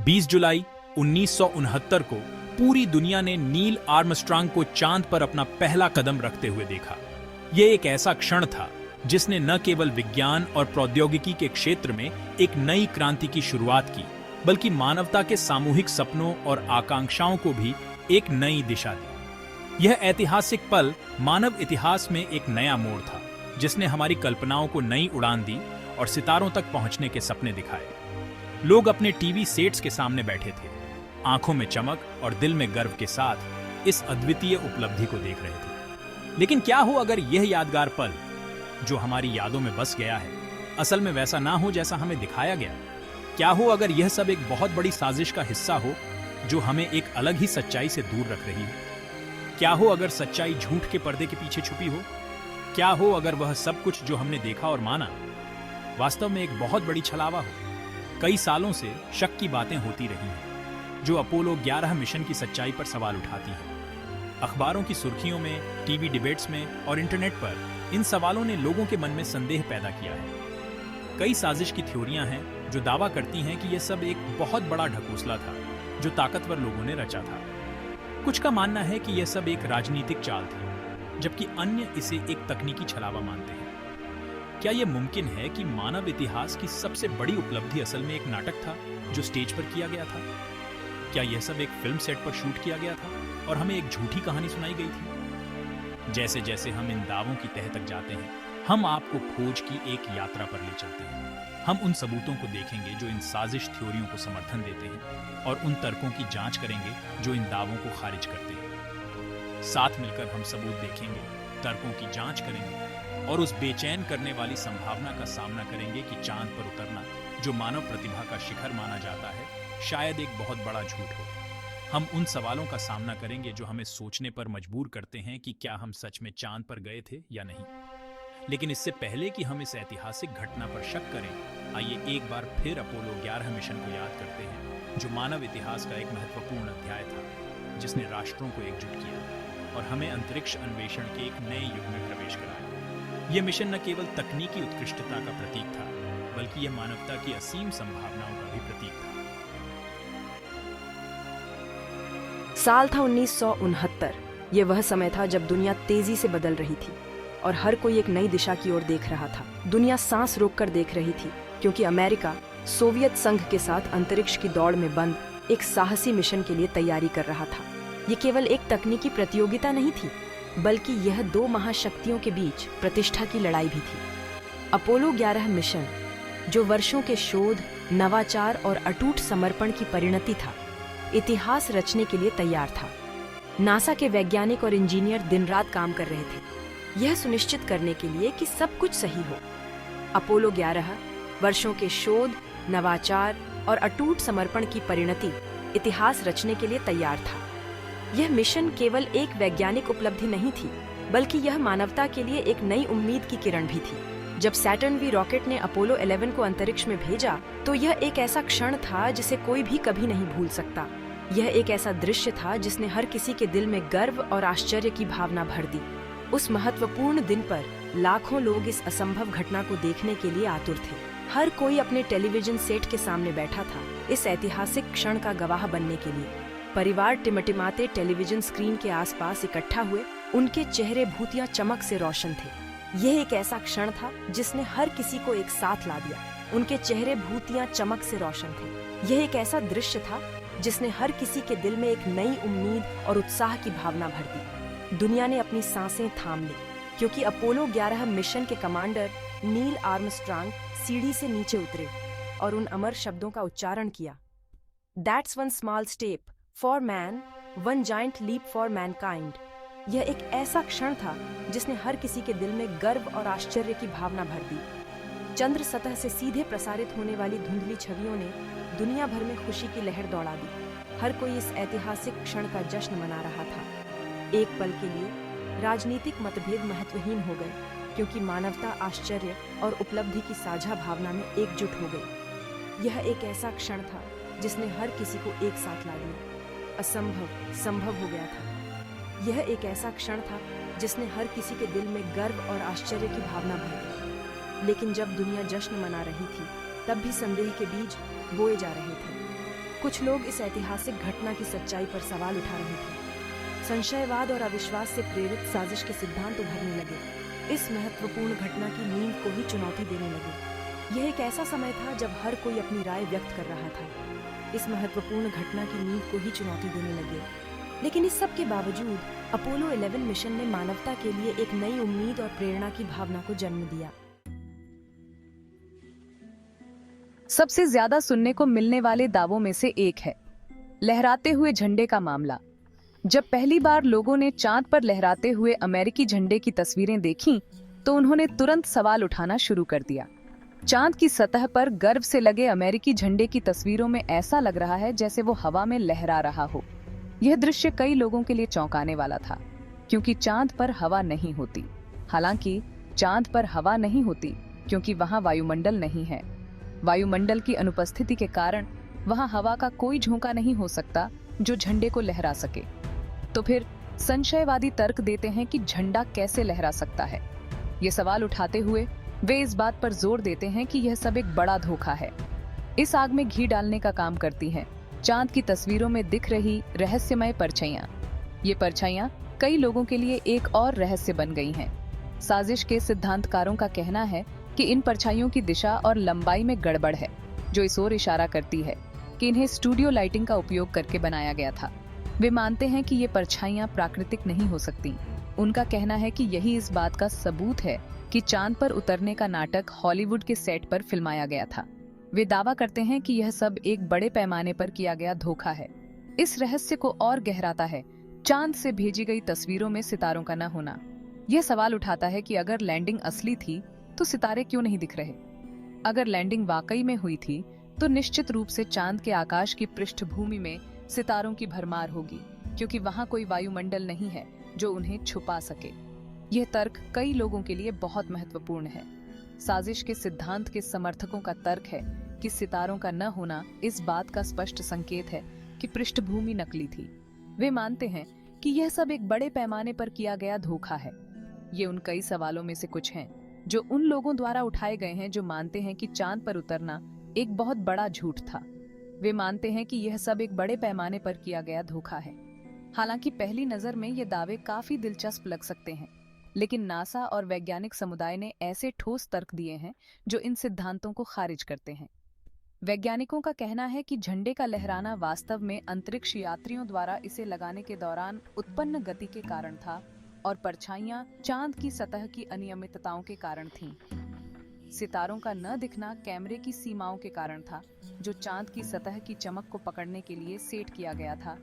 20 जुलाई 1969 को पूरी दुनिया ने नील आर्मस्ट्रांग को चांद पर अपना पहला कदम रखते हुए देखा। यह एक ऐसा क्षण था जिसने न केवल विज्ञान और प्रौद्योगिकी के क्षेत्र में एक नई क्रांति की शुरुआत की, बल्कि मानवता के सामूहिक सपनों और आकांक्षाओं को भी एक नई दिशा दी। यह ऐतिहासिक पल मानव इतिहास में एक नया मोड़ था, जिसने हमारी कल्पनाओं को नई उड़ान दी और सितारों तक पहुंचने के सपने दिखाए। लोग अपने टीवी सेट्स के सामने बैठे थे, आंखों में चमक और दिल में गर्व के साथ इस अद्वितीय उपलब्धि को देख रहे थे। लेकिन क्या हो अगर यह यादगार पल, जो हमारी यादों में बस गया है, असल में वैसा ना हो जैसा हमें दिखाया गया? क्या हो अगर यह सब एक बहुत बड़ी साजिश का हिस्सा हो, जो हमें एक अलग ही सच्चाई से दूर रख रही हो? क्या हो अगर सच्चाई झूठ के पर्दे के पीछे छुपी हो? क्या हो अगर वह सब कुछ जो हमने देखा और माना वास्तव में एक बहुत बड़ी छलावा हो? कई सालों से शक की बातें होती रही हैं, जो अपोलो 11 मिशन की सच्चाई पर सवाल उठाती हैं। अखबारों की सुर्खियों में, टीवी डिबेट्स में और इंटरनेट पर इन सवालों ने लोगों के मन में संदेह पैदा किया है। कई साजिश की थ्योरियां हैं जो दावा करती हैं कि यह सब एक बहुत बड़ा ढकोसला था, जो ताकतवर लोगों ने रचा था। कुछ का मानना है कि यह सब एक राजनीतिक चाल थी, जबकि अन्य इसे एक तकनीकी छलावा मानते हैं। क्या यह मुमकिन है कि मानव इतिहास की सबसे बड़ी उपलब्धि असल में एक नाटक था जो स्टेज पर किया गया था? क्या यह सब एक फिल्म सेट पर शूट किया गया था और हमें एक झूठी कहानी सुनाई गई थी? जैसे जैसे हम इन दावों की तह तक जाते हैं, हम आपको खोज की एक यात्रा पर ले चलते हैं। हम उन सबूतों को देखेंगे जो इन साजिश थ्योरियों को समर्थन देते हैं, और उन तर्कों की जांच करेंगे जो इन दावों को खारिज करते हैं। साथ मिलकर हम सबूत देखेंगे, तर्कों की जांच करेंगे और उस बेचैन करने वाली संभावना का सामना करेंगे कि चांद पर उतरना, जो मानव प्रतिभा का शिखर माना जाता है, शायद एक बहुत बड़ा झूठ हो। हम उन सवालों का सामना करेंगे जो हमें सोचने पर मजबूर करते हैं कि क्या हम सच में चांद पर गए थे या नहीं। लेकिन इससे पहले कि हम इस ऐतिहासिक घटना पर शक करें, आइए एक बार फिर अपोलो 11 मिशन को याद करते हैं, जो मानव इतिहास का एक महत्वपूर्ण अध्याय था, जिसने राष्ट्रों को एकजुट किया और हमें अंतरिक्ष अन्वेषण के एक नए युग में प्रवेश कराया। यह मिशन न केवल तकनीकी उत्कृष्टता का प्रतीक था, बल्कि यह मानवता की असीम संभावनाओं का भी प्रतीक था। साल था 1969। यह वह समय था जब दुनिया तेजी से बदल रही थी और हर कोई एक नई दिशा की ओर देख रहा था। दुनिया सांस रोककर देख रही थी, क्योंकि अमेरिका सोवियत संघ के साथ अंतरिक्ष की दौड़ में बंद एक साहसी मिशन के लिए तैयारी कर रहा था। ये केवल एक तकनीकी प्रतियोगिता नहीं थी, बल्कि यह दो महाशक्तियों के बीच प्रतिष्ठा की लड़ाई भी थी। अपोलो 11 मिशन, जो वर्षों के शोध, नवाचार और अटूट समर्पण की परिणति था, इतिहास रचने के लिए तैयार था। नासा के वैज्ञानिक और इंजीनियर दिन रात काम कर रहे थे, यह सुनिश्चित करने के लिए कि सब कुछ सही हो। अपोलो 11 वर्षों के शोध, नवाचार और अटूट समर्पण की परिणति, इतिहास रचने के लिए तैयार था। यह मिशन केवल एक वैज्ञानिक उपलब्धि नहीं थी, बल्कि यह मानवता के लिए एक नई उम्मीद की किरण भी थी। जब सैटर्न वी रॉकेट ने अपोलो 11 को अंतरिक्ष में भेजा, तो यह एक ऐसा क्षण था जिसे कोई भी कभी नहीं भूल सकता। यह एक ऐसा दृश्य था जिसने हर किसी के दिल में गर्व और आश्चर्य की भावना भर दी। उस महत्वपूर्ण दिन पर लाखों लोग इस असंभव घटना को देखने के लिए आतुर थे। हर कोई अपने टेलीविजन सेट के सामने बैठा था, इस ऐतिहासिक क्षण का गवाह बनने के लिए। परिवार टिमटिमाते टेलीविजन स्क्रीन के आसपास इकट्ठा हुए, उनके चेहरे भूतिया चमक से रोशन थे। यह एक ऐसा क्षण था जिसने हर किसी को एक साथ ला दिया। उनके चेहरे भूतिया चमक से रोशन थे। यह एक ऐसा दृश्य था जिसने हर किसी के दिल में एक नई उम्मीद और उत्साह की भावना भर दी। दुनिया ने अपनी सांसें थाम ली, क्योंकि अपोलो 11 मिशन के कमांडर नील आर्मस्ट्रांग सीढ़ी से नीचे उतरे और उन अमर शब्दों का उच्चारण किया, "That's one small step for man, one giant leap for mankind." यह एक ऐसा क्षण था जिसने हर किसी के दिल में गर्व और आश्चर्य की भावना भर दी। चंद्र सतह से सीधे प्रसारित होने वाली धुंधली छवियों ने दुनिया भर में खुशी की लहर दौड़ा दी। हर कोई इस ऐतिहासिक क्षण का जश्न मना रहा था। एक पल के लिए राजनीतिक मतभेद महत्वहीन हो गए, क्योंकि मानवता आश्चर्य और उपलब्धि की साझा भावना में एकजुट हो गई। यह एक ऐसा क्षण था जिसने हर किसी को एक साथ ला दिया। असंभव संभव हो गया था। यह एक ऐसा क्षण था जिसने हर किसी के दिल में गर्व और आश्चर्य की भावना भर दी। लेकिन जब दुनिया जश्न मना रही थी, तब भी संदेह के बीज बोए जा रहे थे। कुछ लोग इस ऐतिहासिक घटना की सच्चाई पर सवाल उठा रहे थे। संशयवाद और अविश्वास से प्रेरित साजिश के सिद्धांत उभरने लगे। इस महत्वपूर्ण घटना की नींव को ही चुनौती देने लगे। यह एक ऐसा समय था जब हर कोई अपनी राय व्यक्त कर रहा था। इस महत्वपूर्ण घटना की नींव को ही चुनौती देने लगे। लेकिन इस सब के बावजूद अपोलो 11 मिशन ने मानवता के लिए एक नई उम्मीद और प्रेरणा की भावना को जन्म दिया। सबसे ज्यादा सुनने को मिलने वाले दावों में से एक है लहराते हुए झंडे का मामला। जब पहली बार लोगों ने चांद पर लहराते हुए अमेरिकी झंडे की तस्वीरें देखीं, तो उन्होंने तुरंत सवाल उठाना शुरू कर दिया। चांद की सतह पर गर्व से लगे अमेरिकी झंडे की तस्वीरों में ऐसा लग रहा है जैसे वो हवा में लहरा रहा हो। यह दृश्य कई लोगों के लिए चौंकाने वाला था, क्योंकि चांद पर हवा नहीं होती। हालांकि चांद पर हवा नहीं होती क्योंकि वहां वायुमंडल नहीं है। वायुमंडल की अनुपस्थिति के कारण वहां हवा का कोई झोंका नहीं हो सकता जो झंडे को लहरा सके। तो फिर संशयवादी तर्क देते हैं कि झंडा कैसे लहरा सकता है। ये सवाल उठाते हुए वे इस बात पर जोर देते हैं कि यह सब एक बड़ा धोखा है। इस आग में घी डालने का काम करती हैं चांद की तस्वीरों में दिख रही रहस्यमय परछाइयां। ये परछाइयां कई लोगों के लिए एक और रहस्य बन गई हैं। साजिश के सिद्धांतकारों का कहना है कि इन परछाइयों की दिशा और लंबाई में गड़बड़ है, जो इस ओर इशारा करती है कि इन्हें स्टूडियो लाइटिंग का उपयोग करके बनाया गया था। वे मानते हैं कि ये परछाइयां प्राकृतिक नहीं हो सकती। उनका कहना है कि यही इस बात का सबूत है कि चांद पर उतरने का नाटक हॉलीवुड के सेट पर फिल्माया गया था। वे दावा करते हैं कि यह सब एक बड़े पैमाने पर किया गया धोखा है। इस रहस्य को और गहराता है चांद से भेजी गई तस्वीरों में सितारों का न होना। यह सवाल उठाता है कि अगर लैंडिंग असली थी तो सितारे क्यों नहीं दिख रहे। अगर लैंडिंग वाकई में हुई थी तो निश्चित रूप से चांद के आकाश की पृष्ठभूमि में सितारों की भरमार होगी, क्योंकि वहां कोई वायुमंडल नहीं है जो उन्हें छुपा सके। यह तर्क कई लोगों के लिए बहुत महत्वपूर्ण है। साजिश के सिद्धांत के समर्थकों का तर्क है कि सितारों का न होना इस बात का स्पष्ट संकेत है कि पृष्ठभूमि नकली थी। वे मानते हैं कि यह सब एक बड़े पैमाने पर किया गया धोखा है। ये उन कई सवालों में से कुछ हैं जो उन लोगों द्वारा उठाए गए हैं जो मानते हैं कि चांद पर उतरना एक बहुत बड़ा झूठ था। वे मानते हैं कि यह सब एक बड़े पैमाने पर किया गया धोखा है। हालांकि पहली नजर में ये दावे काफी दिलचस्प लग सकते हैं, लेकिन नासा और वैज्ञानिक समुदाय ने ऐसे ठोस तर्क दिए हैं जो इन सिद्धांतों को खारिज करते हैं। वैज्ञानिकों का कहना है कि झंडे का लहराना वास्तव में अंतरिक्ष यात्रियों द्वारा इसे लगाने के दौरान उत्पन्न गति के कारण था और परछाइयां चांद की सतह की अनियमितताओं के कारण थीं। सितारों का न दिखना कैमरे की सीमाओं के कारण था, जो चांद की सतह की चमक को पकड़ने के लिए सेट किया गया था।